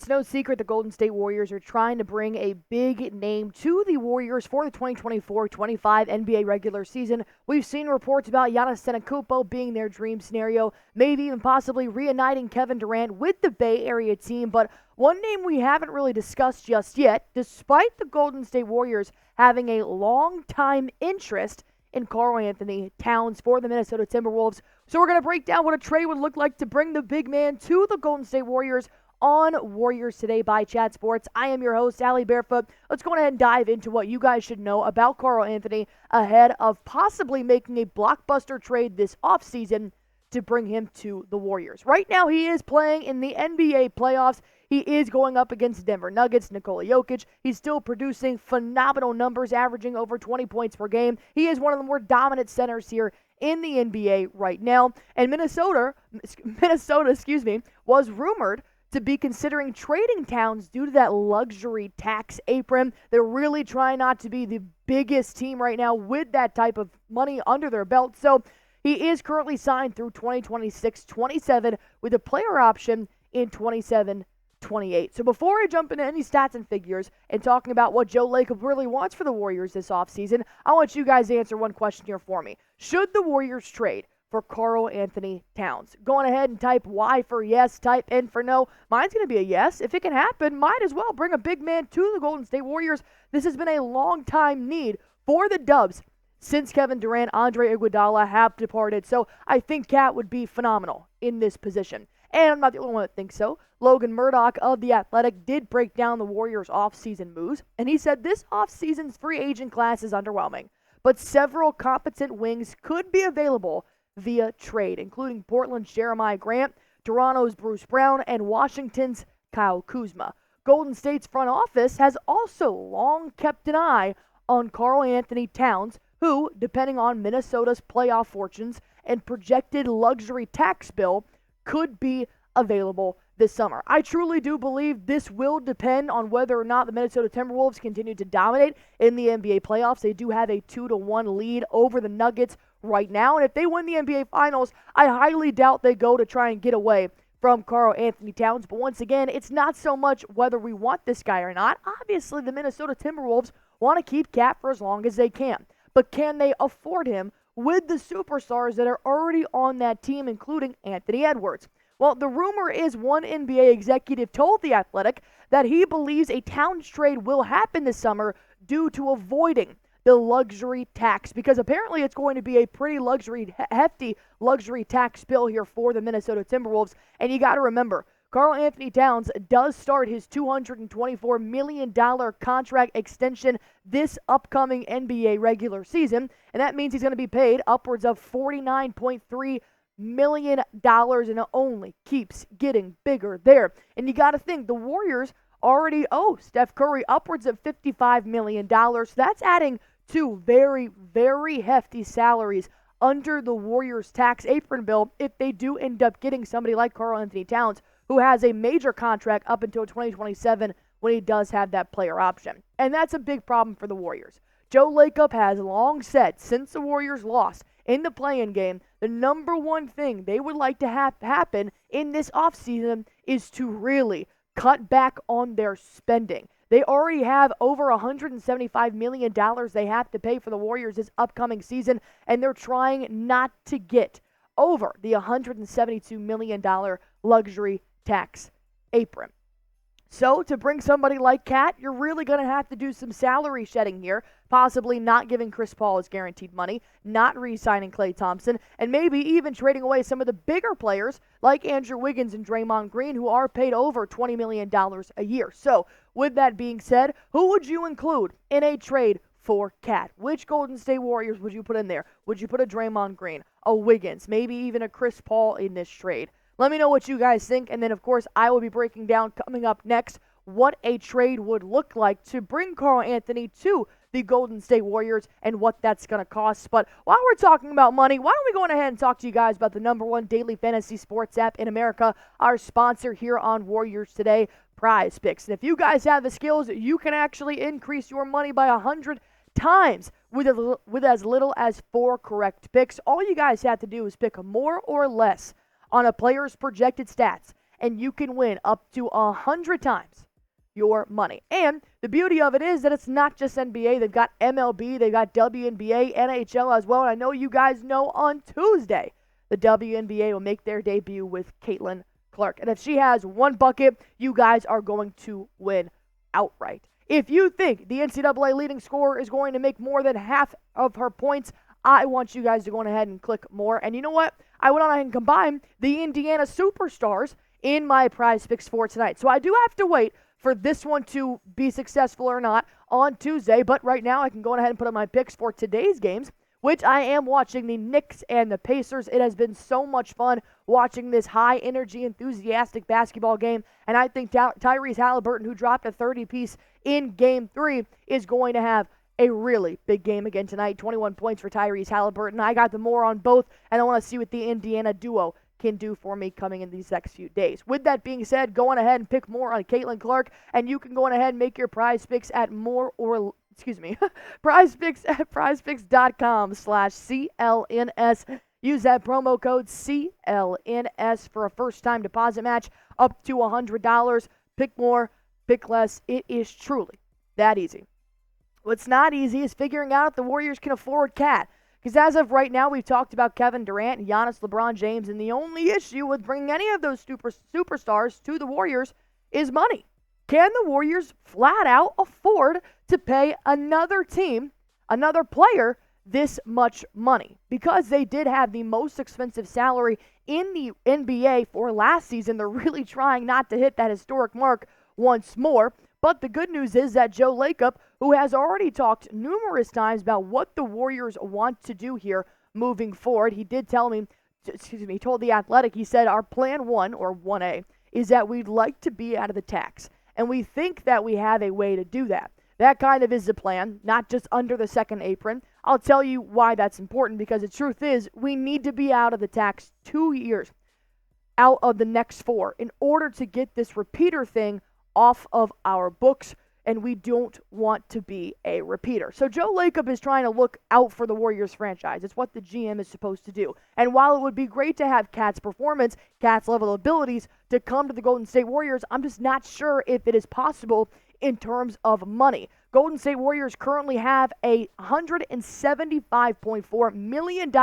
It's no secret the Golden State Warriors are trying to bring a big name to the Warriors for the 2024-25 NBA regular season. We've seen reports about Giannis Antetokounmpo being their dream scenario, maybe even possibly reuniting Kevin Durant with the Bay Area team. But one name we haven't really discussed just yet, despite the Golden State Warriors having a long-time interest in Karl-Anthony Towns for the Minnesota Timberwolves. So we're going to break down what a trade would look like to bring the big man to the Golden State Warriors on Warriors Today by Chat Sports. I am your host, Allie Barefoot. Let's go ahead and dive into what you guys should know about Karl-Anthony ahead of possibly making a blockbuster trade this offseason to bring him to the Warriors. Right now, he is playing in the NBA playoffs. He is going up against Denver Nuggets, Nikola Jokic. He's still producing phenomenal numbers, averaging over 20 points per game. He is one of the more dominant centers here in the NBA right now. And Minnesota, was rumored to be considering trading Towns due to that luxury tax apron. They're really trying not to be the biggest team right now with that type of money under their belt. So he is currently signed through 2026-27 with a player option in 27-28. So before I jump into any stats and figures and talking about what Joe Lacob really wants for the Warriors this offseason, I want you guys to answer one question here for me. Should the Warriors trade for Karl-Anthony Towns? Going ahead and type Y for yes, type N for no. Mine's going to be a yes. If it can happen, might as well bring a big man to the Golden State Warriors. This has been a long-time need for the Dubs since Kevin Durant, Andre Iguodala have departed. So I think Cat would be phenomenal in this position. And I'm not the only one that thinks so. Logan Murdoch of The Athletic did break down the Warriors' offseason moves, and he said this offseason's free agent class is underwhelming, but several competent wings could be available via trade, including Portland's Jeremiah Grant, Toronto's Bruce Brown, and Washington's Kyle Kuzma. Golden State's front office has also long kept an eye on Karl-Anthony Towns, who, depending on Minnesota's playoff fortunes and projected luxury tax bill, could be available this summer. I truly do believe this will depend on whether or not the Minnesota Timberwolves continue to dominate in the NBA playoffs. They do have a 2-1 lead over the Nuggets right now, and if they win the NBA Finals, I highly doubt they go to try and get away from Karl-Anthony Towns. But once again, it's not so much whether we want this guy or not. Obviously, the Minnesota Timberwolves want to keep Cat for as long as they can, but can they afford him with the superstars that are already on that team, including Anthony Edwards? Well, the rumor is one NBA executive told The Athletic that he believes a Towns trade will happen this summer due to avoiding the luxury tax, because apparently it's going to be a pretty hefty luxury tax bill here for the Minnesota Timberwolves. And you got to remember, Karl-Anthony Towns does start his $224 million contract extension this upcoming NBA regular season, and that means he's going to be paid upwards of $49.3 million, and it only keeps getting bigger there. And you got to think, the Warriors already owe Steph Curry upwards of $55 million. So that's adding two very, very hefty salaries under the Warriors' tax apron bill if they do end up getting somebody like Karl-Anthony Towns, who has a major contract up until 2027 when he does have that player option. And that's a big problem for the Warriors. Joe Lacob has long said, since the Warriors lost in the play-in game, the number one thing they would like to have happen in this offseason is to really cut back on their spending. They already have over $175 million they have to pay for the Warriors this upcoming season, and they're trying not to get over the $172 million luxury tax apron. So to bring somebody like Cat, you're really going to have to do some salary shedding here, possibly not giving Chris Paul his guaranteed money, not re-signing Klay Thompson, and maybe even trading away some of the bigger players like Andrew Wiggins and Draymond Green, who are paid over $20 million a year. So with that being said, who would you include in a trade for Cat? Which Golden State Warriors would you put in there? Would you put a Draymond Green, a Wiggins, maybe even a Chris Paul in this trade? Let me know what you guys think, and then, of course, I will be breaking down coming up next what a trade would look like to bring Karl-Anthony to the Golden State Warriors and what that's going to cost. But while we're talking about money, why don't we go on ahead and talk to you guys about the number one daily fantasy sports app in America, our sponsor here on Warriors Today, Prize Picks. And if you guys have the skills, you can actually increase your money by 100 times with as little as 4 correct picks. All you guys have to do is pick more or less on a player's projected stats and you can win up to 100 times your money. And the beauty of it is that it's not just NBA. They've got MLB, they've got WNBA, NHL as well. And I know you guys know on Tuesday, the WNBA will make their debut with Caitlin Clark. And if she has one bucket, you guys are going to win outright. If you think the NCAA leading scorer is going to make more than half of her points, I want you guys to go ahead and click more. And you know what? I went on ahead and combined the Indiana Superstars in my prize picks for tonight. So I do have to wait for this one to be successful or not on Tuesday. But right now I can go ahead and put up my picks for today's games, which I am watching the Knicks and the Pacers. It has been so much fun watching this high-energy, enthusiastic basketball game, and I think Tyrese Halliburton, who dropped a 30-piece in Game 3, is going to have a really big game again tonight. 21 points for Tyrese Halliburton. I got the more on both, and I want to see what the Indiana duo can do for me coming in these next few days. With that being said, go on ahead and pick more on Caitlin Clark, and you can go on ahead and make your prize picks at prize picks at prizepicks.com/CLNS. Use that promo code CLNS for a first-time deposit match up to $100. Pick more, pick less. It is truly that easy. What's not easy is figuring out if the Warriors can afford Cat. Because as of right now, we've talked about Kevin Durant and Giannis, LeBron James, and the only issue with bringing any of those superstars to the Warriors is money. Can the Warriors flat out afford to pay another team, another player, this much money? Because they did have the most expensive salary in the NBA for last season. They're really trying not to hit that historic mark once more. But the good news is that Joe Lacob, who has already talked numerous times about what the Warriors want to do here moving forward, he did tell me, he told The Athletic, he said, our plan 1, or 1A, is that we'd like to be out of the tax. And we think that we have a way to do that. That kind of is the plan, not just under the second apron. I'll tell you why that's important, because the truth is we need to be out of the tax 2 years out of the next 4 in order to get this repeater thing off of our books, and we don't want to be a repeater. So Joe Lacob is trying to look out for the Warriors franchise. It's what the GM is supposed to do. And while it would be great to have Cat's performance, Cat's level abilities to come to the Golden State Warriors, I'm just not sure if it is possible in terms of money. Golden State Warriors currently have a $175.4 million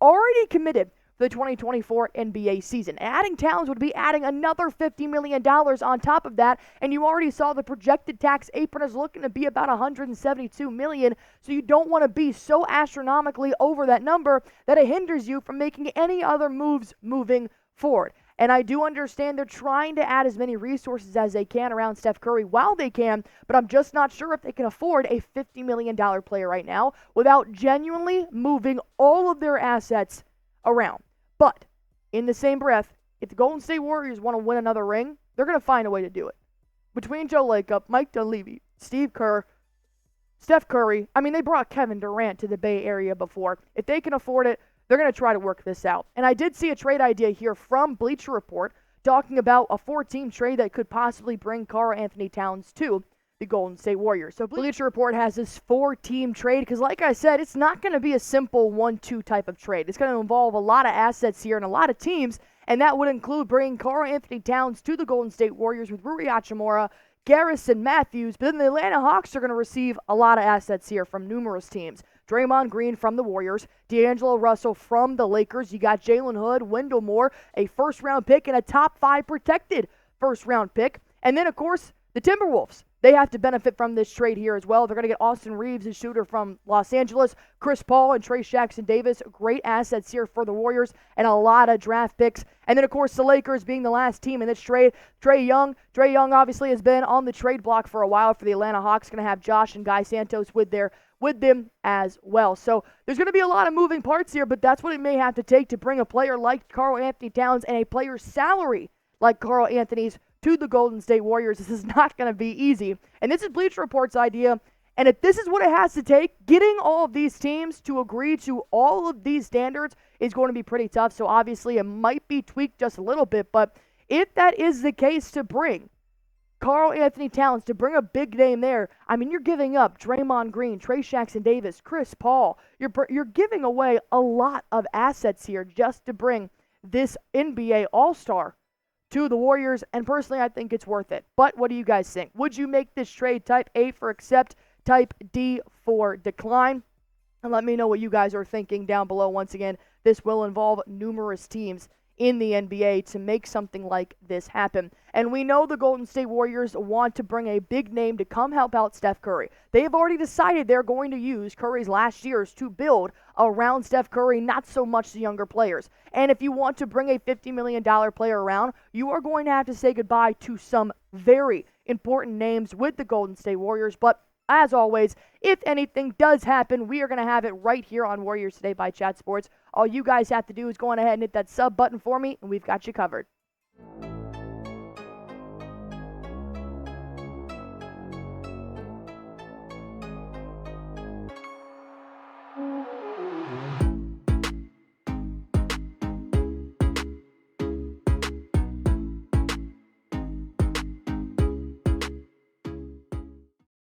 already committed for the 2024 NBA season. Adding Towns would be adding another $50 million on top of that, and you already saw the projected tax apron is looking to be about $172 million, so you don't want to be so astronomically over that number that it hinders you from making any other moves moving forward. And I do understand they're trying to add as many resources as they can around Steph Curry while they can, but I'm just not sure if they can afford a $50 million player right now without genuinely moving all of their assets around. But in the same breath, if the Golden State Warriors want to win another ring, they're going to find a way to do it. Between Joe Lacob, Mike Dunleavy, Steve Kerr, Steph Curry, I mean, they brought Kevin Durant to the Bay Area before. If they can afford it, they're going to try to work this out. And I did see a trade idea here from Bleacher Report talking about a 4-team trade that could possibly bring Karl-Anthony Towns to the Golden State Warriors. So Bleacher Report has this 4-team trade because, like I said, it's not going to be a simple 1-2 type of trade. It's going to involve a lot of assets here and a lot of teams, and that would include bringing Karl-Anthony Towns to the Golden State Warriors with Rui Hachimura, Garrison Matthews. But then the Atlanta Hawks are going to receive a lot of assets here from numerous teams. Draymond Green from the Warriors, D'Angelo Russell from the Lakers. You got Jalen Hood, Wendell Moore, a first-round pick, and a top 5 protected first-round pick. And then, of course, the Timberwolves. They have to benefit from this trade here as well. They're going to get Austin Reeves, a shooter from Los Angeles, Chris Paul and Trey Jackson-Davis. Great assets here for the Warriors and a lot of draft picks. And then, of course, the Lakers being the last team in this trade. Trae Young obviously has been on the trade block for a while for the Atlanta Hawks. Going to have Josh and Guy Santos with them as well. So there's going to be a lot of moving parts here, but that's what it may have to take to bring a player like Karl-Anthony Towns and a player's salary like Karl-Anthony's to the Golden State Warriors. This is not going to be easy. And this is Bleacher Report's idea. And if this is what it has to take, getting all of these teams to agree to all of these standards is going to be pretty tough. So obviously it might be tweaked just a little bit. But if that is the case, to bring Karl-Anthony Towns, to bring a big name there, I mean, you're giving up Draymond Green, Trey Jackson-Davis, Chris Paul. You're giving away a lot of assets here just to bring this NBA All-Star to the Warriors, and personally, I think it's worth it. But what do you guys think? Would you make this trade type A for accept, type D for decline? And let me know what you guys are thinking down below. Once again, this will involve numerous teams in the NBA to make something like this happen. And we know the Golden State Warriors want to bring a big name to come help out Steph Curry. They have already decided they're going to use Curry's last years to build around Steph Curry, not so much the younger players. And if you want to bring a $50 million player around, you are going to have to say goodbye to some very important names with the Golden State Warriors. But as always, if anything does happen, we are going to have it right here on Warriors Today by Chat Sports. All you guys have to do is go on ahead and hit that sub button for me, and we've got you covered.